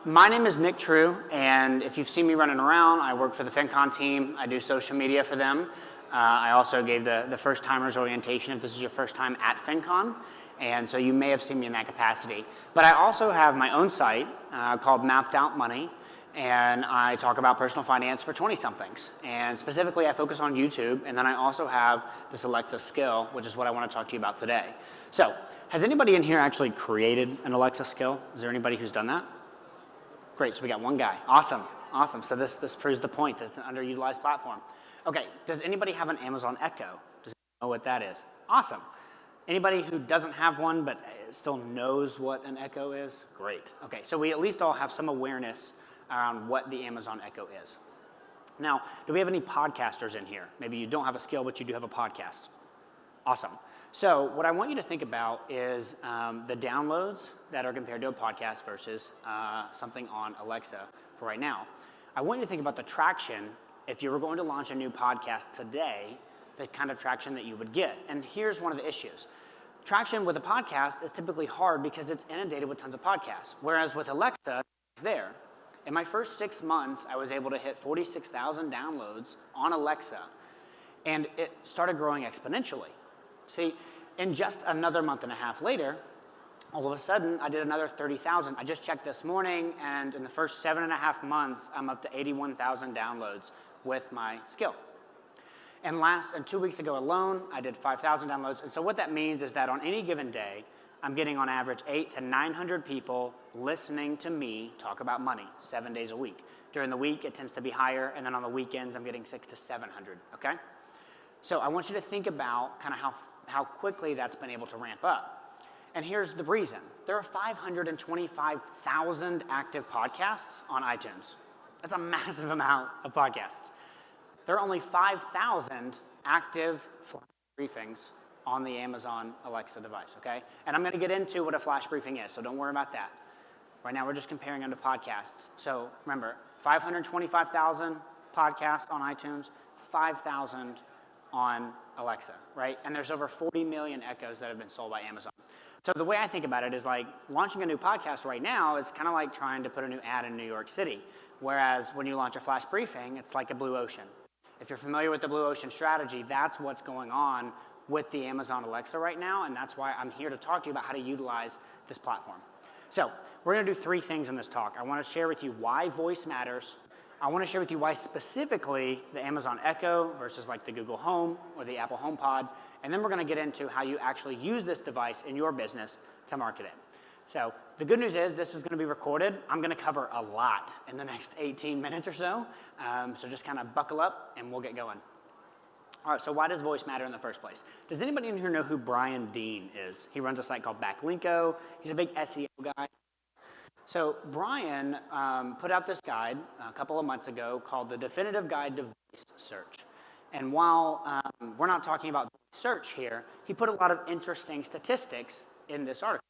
My name is Nick True, and if you've seen me running around, I work for the FinCon team. I do social media for them. I also gave the first timers orientation if this is your first time at FinCon, and so you may have seen me in that capacity. But I also have my own site called Mapped Out Money, and I talk about personal finance for 20-somethings. And specifically, I focus on YouTube, and then I also have this Alexa skill, which is what I want to talk to you about today. So, has anybody in here actually created an Alexa skill? Is there anybody who's done that? Great, so we got one guy. Awesome, awesome. So this proves the point that it's an underutilized platform. Okay, does anybody have an Amazon Echo? Does anybody know what that is? Awesome. Anybody who doesn't have one but still knows what an Echo is? Great. Okay, so we at least all have some awareness around what the Amazon Echo is. Now, do we have any podcasters in here? Maybe you don't have a skill, but you do have a podcast. Awesome. So what I want you to think about is the downloads that are compared to a podcast versus something on Alexa for right now. I want you to think about the traction if you were going to launch a new podcast today, the kind of traction that you would get. And here's one of the issues. Traction with a podcast is typically hard because it's inundated with tons of podcasts, whereas with Alexa, it's there. In my first 6 months, I was able to hit 46,000 downloads on Alexa, and it started growing exponentially. See, in just another month and a half later, all of a sudden, I did another 30,000. I just checked this morning, and in the first 7.5 months, I'm up to 81,000 downloads with my skill. And 2 weeks ago alone, I did 5,000 downloads. And so what that means is that on any given day, I'm getting on average 800 to 900 people listening to me talk about money 7 days a week. During the week, it tends to be higher, and then on the weekends, I'm getting 600 to 700, okay? So I want you to think about kind of how quickly that's been able to ramp up. And here's the reason. There are 525,000 active podcasts on iTunes. That's a massive amount of podcasts. There are only 5,000 active flash briefings on the Amazon Alexa device, okay? And I'm gonna get into what a flash briefing is, so don't worry about that. Right now, we're just comparing them to podcasts. So remember, 525,000 podcasts on iTunes, 5,000 on Alexa, right? And there's over 40 million Echoes that have been sold by Amazon. So the way I think about it is like launching a new podcast right now is kind of like trying to put a new ad in New York City. Whereas when you launch a flash briefing, it's like a blue ocean. If you're familiar with the blue ocean strategy, that's what's going on with the Amazon Alexa right now, and that's why I'm here to talk to you about how to utilize this platform. So we're gonna do 3 things in this talk. I wanna share with you why voice matters. I want to share with you why specifically the Amazon Echo versus like the Google Home or the Apple HomePod, and then we're going to get into how you actually use this device in your business to market it. So the good news is this is going to be recorded. I'm going to cover a lot in the next 18 minutes or so, so just kind of buckle up and we'll get going. All right, so why does voice matter in the first place? Does anybody in here know who Brian Dean is? He runs a site called Backlinko. He's a big SEO guy. So Brian put out this guide a couple of months ago called The Definitive Guide to Voice Search. And while we're not talking about search here, he put a lot of interesting statistics in this article.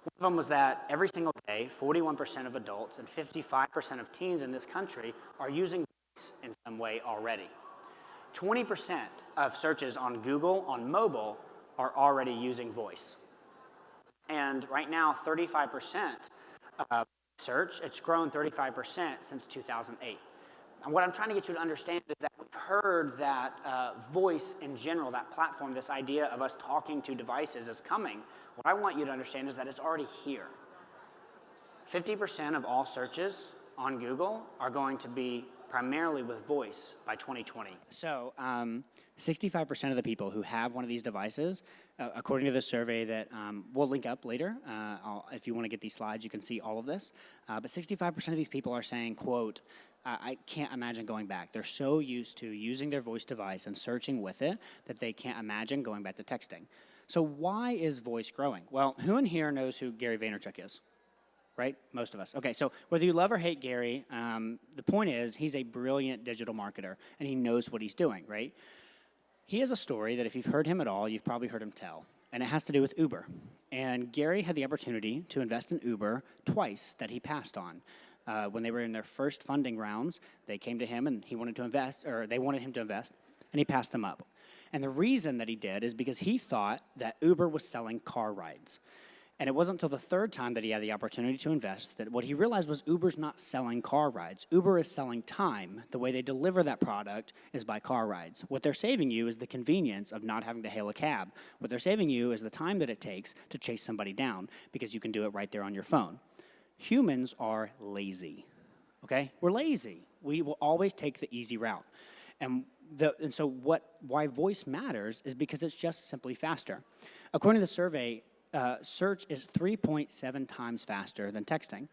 One of them was that every single day, 41% of adults and 55% of teens in this country are using voice in some way already. 20% of searches on Google on mobile are already using voice. And right now, 35% search, it's grown 35% since 2008. And what I'm trying to get you to understand is that we've heard that voice in general, that platform, this idea of us talking to devices is coming. What I want you to understand is that it's already here. 50% of all searches on Google are going to be primarily with voice by 2020. So 65% of the people who have one of these devices, according to the survey that we'll link up later, if you want to get these slides, you can see all of this. But 65% of these people are saying, quote, I can't imagine going back. They're so used to using their voice device and searching with it that they can't imagine going back to texting. So why is voice growing? Well, who in here knows who Gary Vaynerchuk is? Right? Most of us. Okay, so whether you love or hate Gary, the point is he's a brilliant digital marketer, and he knows what he's doing, right? He has a story that if you've heard him at all, you've probably heard him tell, and it has to do with Uber. And Gary had the opportunity to invest in Uber twice that he passed on. When they were in their first funding rounds, they came to him and he wanted to invest, or they wanted him to invest, and he passed them up. And the reason that he did is because he thought that Uber was selling car rides. And it wasn't until the third time that he had the opportunity to invest that what he realized was Uber's not selling car rides. Uber is selling time. The way they deliver that product is by car rides. What they're saving you is the convenience of not having to hail a cab. What they're saving you is the time that it takes to chase somebody down because you can do it right there on your phone. Humans are lazy, okay? We're lazy. We will always take the easy route. And so why voice matters is because it's just simply faster. According to the survey, search is 3.7 times faster than texting.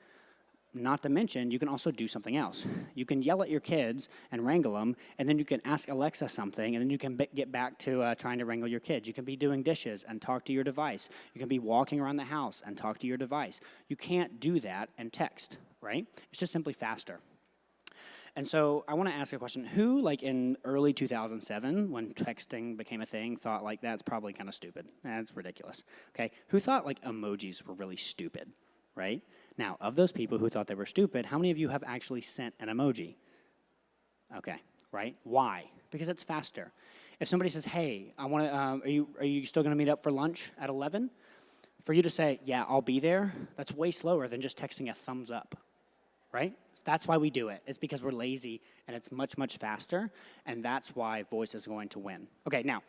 Not to mention, you can also do something else. You can yell at your kids and wrangle them, and then you can ask Alexa something, and then you can get back to trying to wrangle your kids. You can be doing dishes and talk to your device. You can be walking around the house and talk to your device. You can't do that and text, right? It's just simply faster. And so I want to ask a question. Who, like in early 2007, when texting became a thing, thought like that's probably kind of stupid? That's ridiculous, okay? Who thought like emojis were really stupid, right? Now, of those people who thought they were stupid, how many of you have actually sent an emoji? Okay, right? Why? Because it's faster. If somebody says, hey, I want to, are you still going to meet up for lunch at 11? For you to say, yeah, I'll be there, that's way slower than just texting a thumbs up. Right? So that's why we do it. It's because we're lazy, and it's much, much faster, and that's why voice is going to win. Okay, now,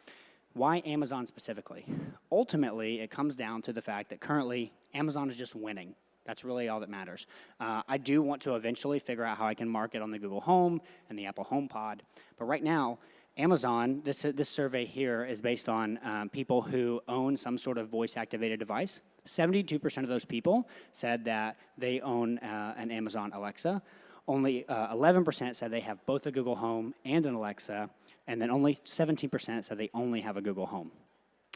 why Amazon specifically? Ultimately, it comes down to the fact that currently, Amazon is just winning. That's really all that matters. I do want to eventually figure out how I can market on the Google Home and the Apple HomePod, but right now, Amazon, this survey here is based on people who own some sort of voice-activated device. 72% of those people said that they own an Amazon Alexa. Only 11% said they have both a Google Home and an Alexa, and then only 17% said they only have a Google Home.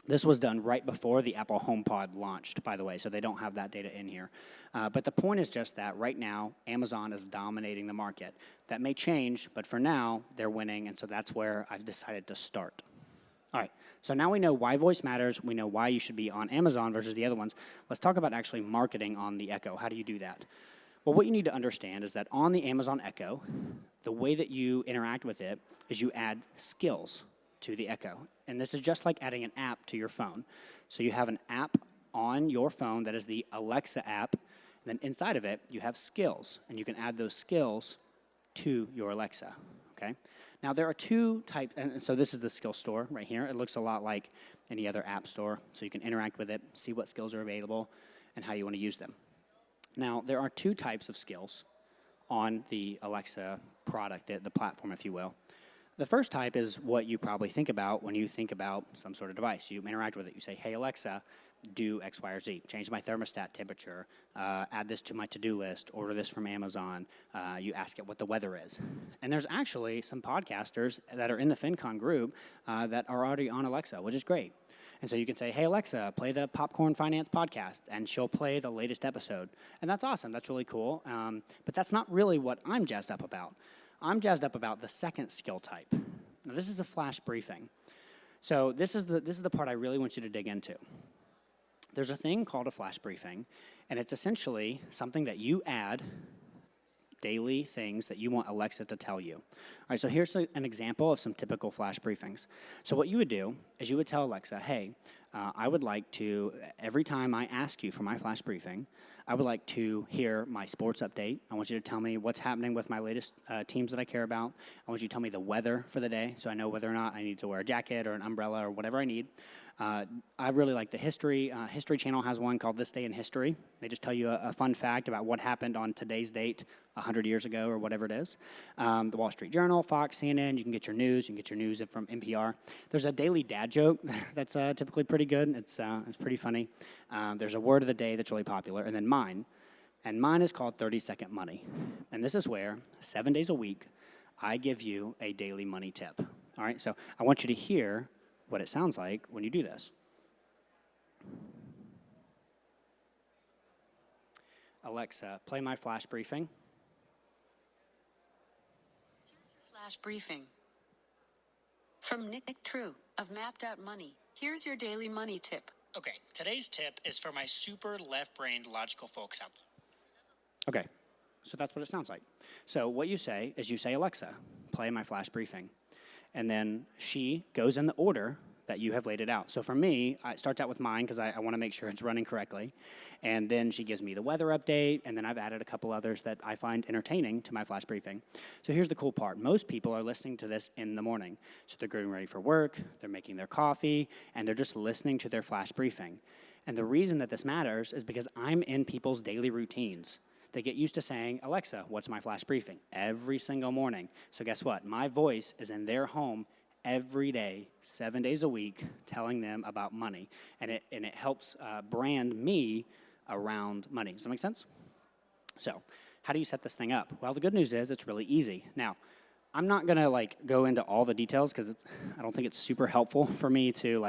This was done right before the Apple HomePod launched, by the way, so they don't have that data in here. But the point is just that right now, Amazon is dominating the market. That may change, but for now, they're winning, and so that's where I've decided to start. All right, so now we know why voice matters. We know why you should be on Amazon versus the other ones. Let's talk about actually marketing on the Echo. How do you do that? Well, what you need to understand is that on the Amazon Echo, the way that you interact with it is you add skills to the Echo. And this is just like adding an app to your phone. So you have an app on your phone that is the Alexa app. And then inside of it, you have skills. And you can add those skills to your Alexa, okay? Now, there are two types, and so this is the skill store right here. It looks a lot like any other app store. So you can interact with it, see what skills are available, and how you want to use them. Now, there are two types of skills on the Alexa product, the platform, if you will. The first type is what you probably think about when you think about some sort of device. You interact with it. You say, hey, Alexa, do X, Y, or Z. Change my thermostat temperature. Add this to my to-do list. Order this from Amazon. You ask it what the weather is. And there's actually some podcasters that are in the FinCon group that are already on Alexa, which is great. And so you can say, hey, Alexa, play the Popcorn Finance podcast, and she'll play the latest episode. And that's awesome. That's really cool. But that's not really what I'm jazzed up about. I'm jazzed up about the second skill type. Now, this is a flash briefing. So this is the part I really want you to dig into. There's a thing called a flash briefing, and it's essentially something that you add daily things that you want Alexa to tell you. All right, so here's an example of some typical flash briefings. So what you would do is you would tell Alexa, hey, I would like to, every time I ask you for my flash briefing, I would like to hear my sports update. I want you to tell me what's happening with my latest teams that I care about. I want you to tell me the weather for the day so I know whether or not I need to wear a jacket or an umbrella or whatever I need. I really like the history. History Channel has one called This Day in History. They just tell you a fun fact about what happened on today's date 100 years ago or whatever it is. The Wall Street Journal, Fox, CNN, you can get your news. You can get your news from NPR. There's a daily dad joke that's typically pretty good. It's pretty funny. There's a word of the day that's really popular, and then mine. And mine is called 30-second money. And this is where 7 days a week, I give you a daily money tip. All right, so I want you to hear what it sounds like when you do this. Alexa, play my flash briefing. Here's your flash briefing. From Nick True of Mapped Out Money. Here's your daily money tip. Okay, today's tip is for my super left-brained logical folks out there. Okay, so that's what it sounds like. So what you say is you say, Alexa, play my flash briefing. And then she goes in the order that you have laid it out. So for me, it starts out with mine because I want to make sure it's running correctly. And then she gives me the weather update, and then I've added a couple others that I find entertaining to my flash briefing. So here's the cool part. Most people are listening to this in the morning. So they're getting ready for work, they're making their coffee, and they're just listening to their flash briefing. And the reason that this matters is because I'm in people's daily routines. They get used to saying, Alexa, what's my flash briefing? Every single morning. So guess what? My voice is in their home every day, 7 days a week, telling them about money. And it helps brand me around money. Does that make sense? So how do you set this thing up? Well, the good news is it's really easy. Now, I'm not gonna go into all the details because I don't think it's super helpful for me to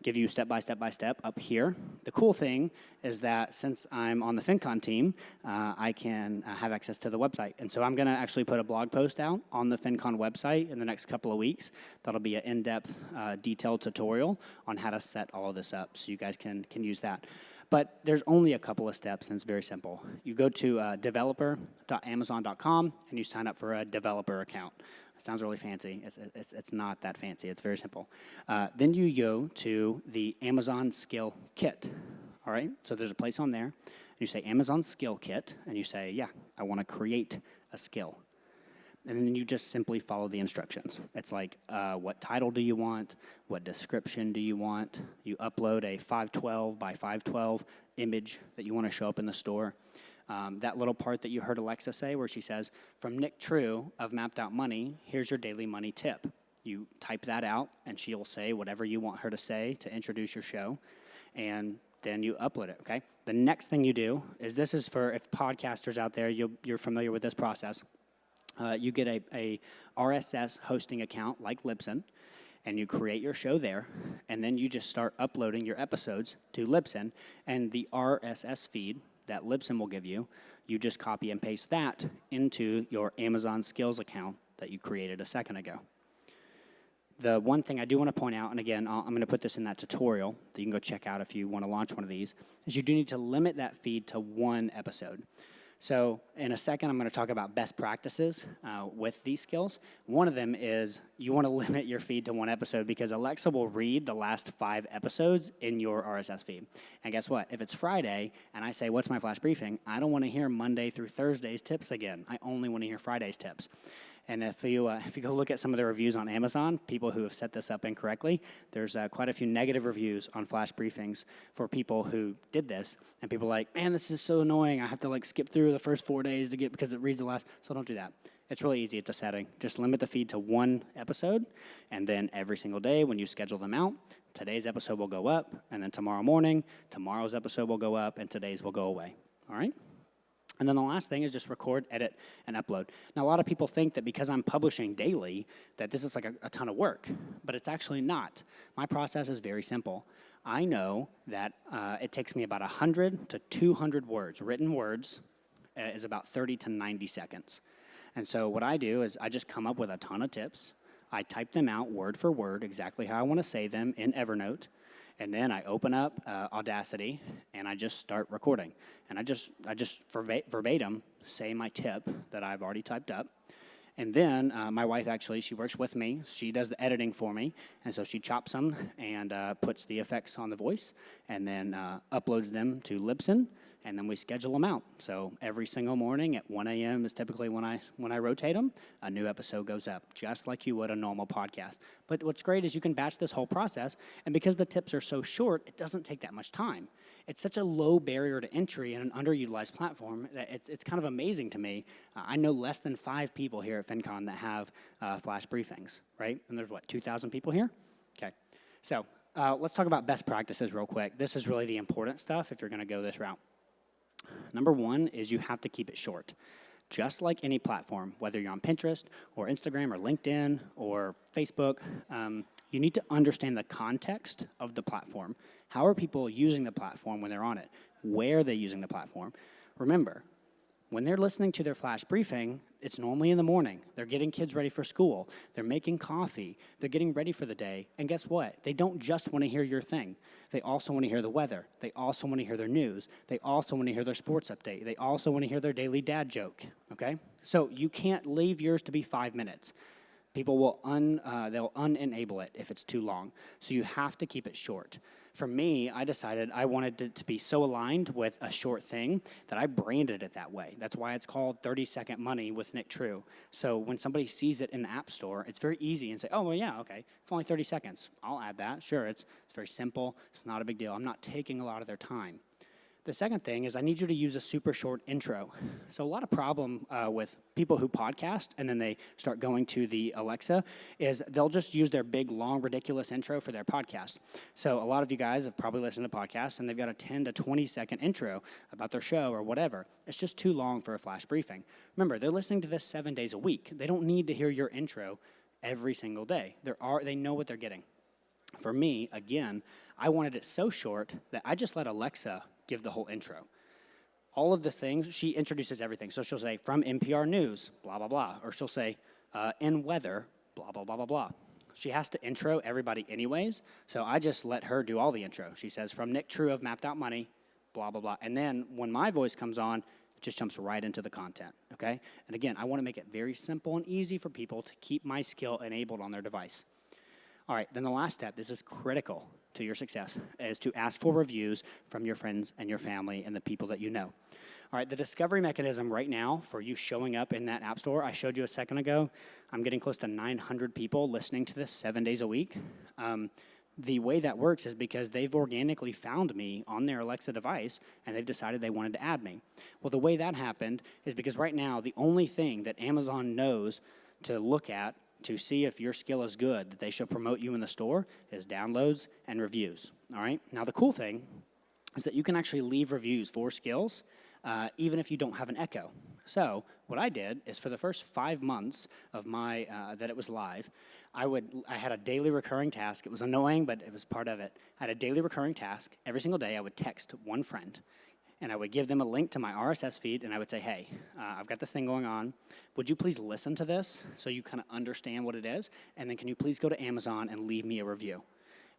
give you step by step up here. The cool thing is that since I'm on the FinCon team, I can have access to the website. And so I'm gonna actually put a blog post out on the FinCon website in the next couple of weeks. That'll be an in-depth, detailed tutorial on how to set all of this up so you guys can use that. But there's only a couple of steps, and it's very simple. You go to developer.amazon.com, and you sign up for a developer account. It sounds really fancy. It's not that fancy. It's very simple. Then you go to the Amazon Skill Kit. All right? So there's a place on there. And you say Amazon Skill Kit, and you say, yeah, I want to create a skill. And then you just simply follow the instructions. It's like, what title do you want? What description do you want? You upload a 512 by 512 image that you want to show up in the store. That little part that you heard Alexa say where she says, from Nick True of Mapped Out Money, here's your daily money tip. You type that out, and she'll say whatever you want her to say to introduce your show, and then you upload it, okay? The next thing you do is, this is for if podcasters out there, you're familiar with this process. You get a RSS hosting account like Libsyn, and you create your show there, and then you just start uploading your episodes to Libsyn, and the RSS feed that Libsyn will give you, you just copy and paste that into your Amazon Skills account that you created a second ago. The one thing I do want to point out, and again, I'm going to put this in that tutorial that you can go check out if you want to launch one of these, is you do need to limit that feed to one episode. So in a second, I'm going to talk about best practices with these skills. One of them is you want to limit your feed to one episode because Alexa will read the last 5 episodes in your RSS feed. And guess what? If it's Friday and I say, what's my flash briefing? I don't want to hear Monday through Thursday's tips again. I only want to hear Friday's tips. And if you go look at some of the reviews on Amazon, people who have set this up incorrectly, there's quite a few negative reviews on flash briefings for people who did this. And people are like, man, this is so annoying. I have to skip through the first 4 days to get, because it reads the last. So don't do that. It's really easy. It's a setting. Just limit the feed to one episode. And then every single day when you schedule them out, today's episode will go up. And then tomorrow morning, tomorrow's episode will go up. And today's will go away. All right? And then the last thing is just record, edit, and upload. Now, a lot of people think that because I'm publishing daily, that this is a ton of work, but it's actually not. My process is very simple. I know that it takes me about 100 to 200 words. Written words is about 30 to 90 seconds. And so what I do is I just come up with a ton of tips. I type them out word for word, exactly how I want to say them in Evernote. And then I open up Audacity, and I just start recording. And I just verbatim say my tip that I've already typed up. And then my wife actually, she works with me. She does the editing for me. And so she chops them and puts the effects on the voice, and then uploads them to Libsyn, and then we schedule them out. So every single morning at 1 a.m. is typically when I rotate them. A new episode goes up, just like you would a normal podcast. But what's great is you can batch this whole process, and because the tips are so short, it doesn't take that much time. It's such a low barrier to entry in an underutilized platform that it's kind of amazing to me. I know less than 5 people here at FinCon that have flash briefings, right? And there's, 2,000 people here? Okay. So let's talk about best practices real quick. This is really the important stuff if you're going to go this route. Number 1 is you have to keep it short. Just like any platform, whether you're on Pinterest or Instagram or LinkedIn or Facebook, you need to understand the context of the platform. How are people using the platform when they're on it? Where are they using the platform? Remember, when they're listening to their flash briefing, it's normally in the morning. They're getting kids ready for school. They're making coffee. They're getting ready for the day. And guess what? They don't just want to hear your thing. They also want to hear the weather. They also want to hear their news. They also want to hear their sports update. They also want to hear their daily dad joke, okay? So you can't leave yours to be 5 minutes. People will they'll unenable it if it's too long. So you have to keep it short. For me, I decided I wanted it to be so aligned with a short thing that I branded it that way. That's why it's called 30-Second Money with Nick True. So when somebody sees it in the App Store, it's very easy and say, oh, well, yeah, okay, it's only 30 seconds. I'll add that. Sure, it's very simple. It's not a big deal. I'm not taking a lot of their time. The second thing is I need you to use a super short intro. So a lot of problem with people who podcast and then they start going to the Alexa is they'll just use their big, long, ridiculous intro for their podcast. So a lot of you guys have probably listened to podcasts and they've got a 10 to 20-second intro about their show or whatever. It's just too long for a flash briefing. Remember, they're listening to this 7 days a week. They don't need to hear your intro every single day. They know what they're getting. For me, again, I wanted it so short that I just let Alexa give the whole intro. All of these things, she introduces everything. So she'll say, from NPR News, blah, blah, blah. Or she'll say, in weather, blah, blah, blah, blah, blah. She has to intro everybody anyways, so I just let her do all the intro. She says, from Nick True of Mapped Out Money, blah, blah, blah. And then when my voice comes on, it just jumps right into the content, okay? And again, I want to make it very simple and easy for people to keep my skill enabled on their device. All right, then the last step, this is critical to your success, is to ask for reviews from your friends and your family and the people that you know. All right, the discovery mechanism right now for you showing up in that app store I showed you a second ago, I'm getting close to 900 people listening to this 7 days a week. The way that works is because they've organically found me on their Alexa device and they've decided they wanted to add me. Well, the way that happened is because right now the only thing that Amazon knows to look at to see if your skill is good, that they should promote you in the store, is downloads and reviews, all right? Now, the cool thing is that you can actually leave reviews for skills even if you don't have an echo. So what I did is for the first 5 months of my, that it was live, I had a daily recurring task. It was annoying, but it was part of it. I had a daily recurring task. Every single day, I would text one friend, and I would give them a link to my RSS feed, and I would say, hey, I've got this thing going on. Would you please listen to this so you kind of understand what it is? And then can you please go to Amazon and leave me a review?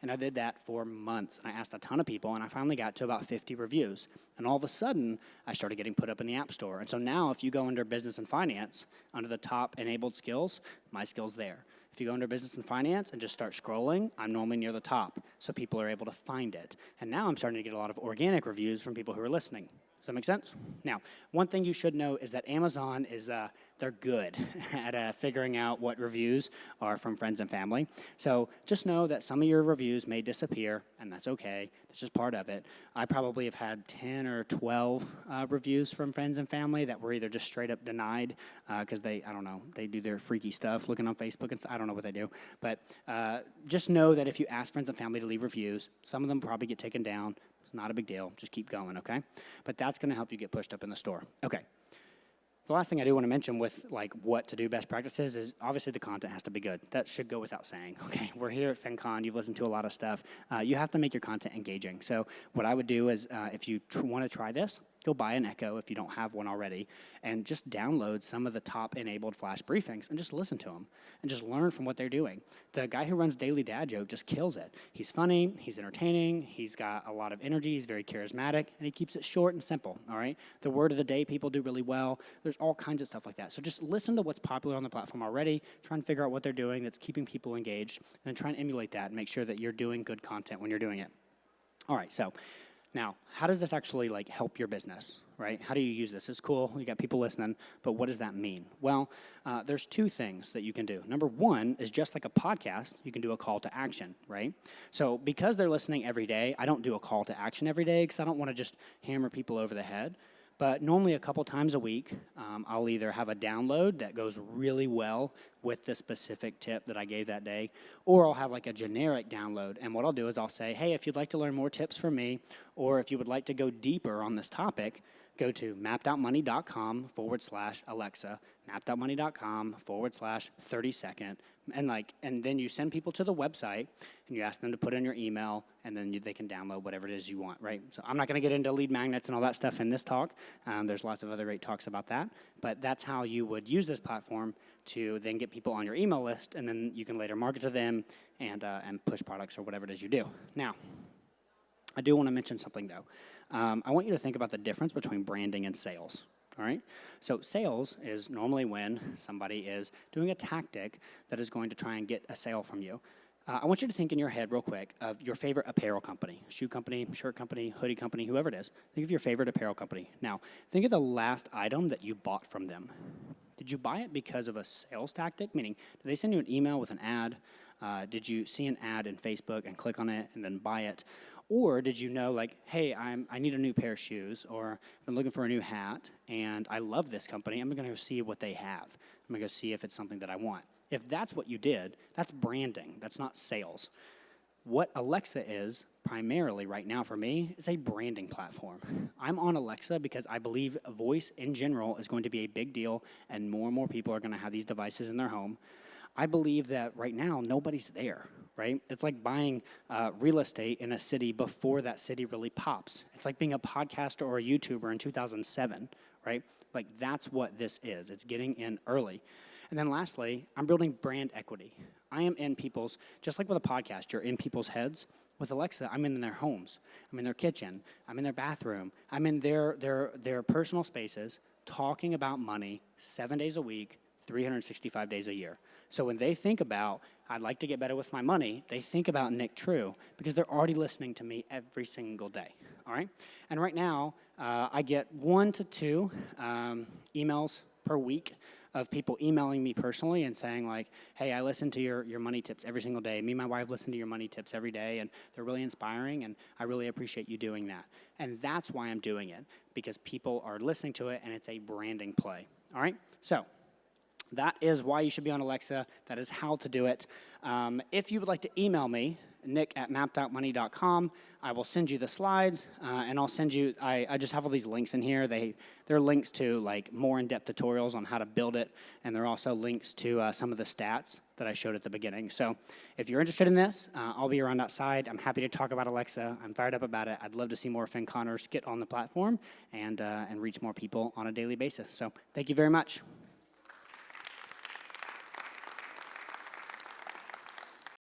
And I did that for months. And I asked a ton of people, and I finally got to about 50 reviews. And all of a sudden, I started getting put up in the App Store. And so now if you go under Business and Finance, under the top enabled skills, my skill's there. If you go under Business and Finance and just start scrolling, I'm normally near the top, so people are able to find it. And now I'm starting to get a lot of organic reviews from people who are listening. Does that make sense? Now, one thing you should know is that Amazon is, they're good at figuring out what reviews are from friends and family. So just know that some of your reviews may disappear, and that's okay. That's just part of it. I probably have had 10 or 12 reviews from friends and family that were either just straight up denied because I don't know, they do their freaky stuff looking on Facebook and stuff. I don't know what they do. But just know that if you ask friends and family to leave reviews, some of them probably get taken down. It's not a big deal. Just keep going, okay? But that's going to help you get pushed up in the store. Okay. The last thing I do want to mention with like what to do best practices is obviously the content has to be good. That should go without saying. Okay, we're here at FinCon. You've listened to a lot of stuff. You have to make your content engaging. So what I would do is if you want to try this, go buy an Echo if you don't have one already, and just download some of the top enabled flash briefings and just listen to them and just learn from what they're doing. The guy who runs Daily Dad Joke just kills it. He's funny, he's entertaining, he's got a lot of energy, he's very charismatic, and he keeps it short and simple, all right? The word of the day people do really well. There's all kinds of stuff like that. So just listen to what's popular on the platform already, try and figure out what they're doing that's keeping people engaged, and then try and emulate that and make sure that you're doing good content when you're doing it. All right, so now, how does this actually like help your business, right? How do you use this? It's cool, you got people listening, but what does that mean? Well, there's two things that you can do. Number one is just like a podcast, you can do a call to action, right? So because they're listening every day, I don't do a call to action every day because I don't want to just hammer people over the head. But normally a couple times a week, I'll either have a download that goes really well with the specific tip that I gave that day, or I'll have like a generic download. And what I'll do is I'll say, hey, if you'd like to learn more tips from me, or if you would like to go deeper on this topic, go to mapped-out-money.com/Alexa, mapped-out-money.com/30-second, and then you send people to the website and you ask them to put in your email, and then they can download whatever it is you want, right? So I'm not going to get into lead magnets and all that stuff in this talk. There's lots of other great talks about that, but that's how you would use this platform to then get people on your email list, and then you can later market to them and push products or whatever it is you do. Now, I do want to mention something though. I want you to think about the difference between branding and sales, all right? So sales is normally when somebody is doing a tactic that is going to try and get a sale from you. I want you to think in your head real quick of your favorite apparel company, shoe company, shirt company, hoodie company, whoever it is. Think of your favorite apparel company. Now, think of the last item that you bought from them. Did you buy it because of a sales tactic? Meaning, did they send you an email with an ad? Did you see an ad in Facebook and click on it and then buy it? Or did you know, like, hey, I need a new pair of shoes, or I'm looking for a new hat, and I love this company. I'm going to go see what they have. I'm going to go see if it's something that I want. If that's what you did, that's branding. That's not sales. What Alexa is primarily right now for me is a branding platform. I'm on Alexa because I believe voice in general is going to be a big deal, and more people are going to have these devices in their home. I believe that right now nobody's there, right? It's like buying real estate in a city before that city really pops. It's like being a podcaster or a YouTuber in 2007, right? Like that's what this is. It's getting in early. And then lastly, I'm building brand equity. I am in people's, just like with a podcast, you're in people's heads. With Alexa, I'm in their homes. I'm in their kitchen. I'm in their bathroom. I'm in their personal spaces talking about money 7 days a week, 365 days a year. So when they think about, I'd like to get better with my money, they think about Nick True because they're already listening to me every single day, all right? And right now, I get 1 to 2 emails per week of people emailing me personally and saying like, hey, I listen to your money tips every single day. Me and my wife listen to your money tips every day, and they're really inspiring, and I really appreciate you doing that. And that's why I'm doing it, because people are listening to it, and it's a branding play, all right? So that is why you should be on Alexa. That is how to do it. If you would like to email me, nick@mappedoutmoney.com. I will send you the slides, and I'll send you, I just have all these links in here. They're links to like more in-depth tutorials on how to build it, and they're also links to some of the stats that I showed at the beginning. So if you're interested in this, I'll be around outside. I'm happy to talk about Alexa. I'm fired up about it. I'd love to see more FinConners get on the platform and reach more people on a daily basis. So thank you very much.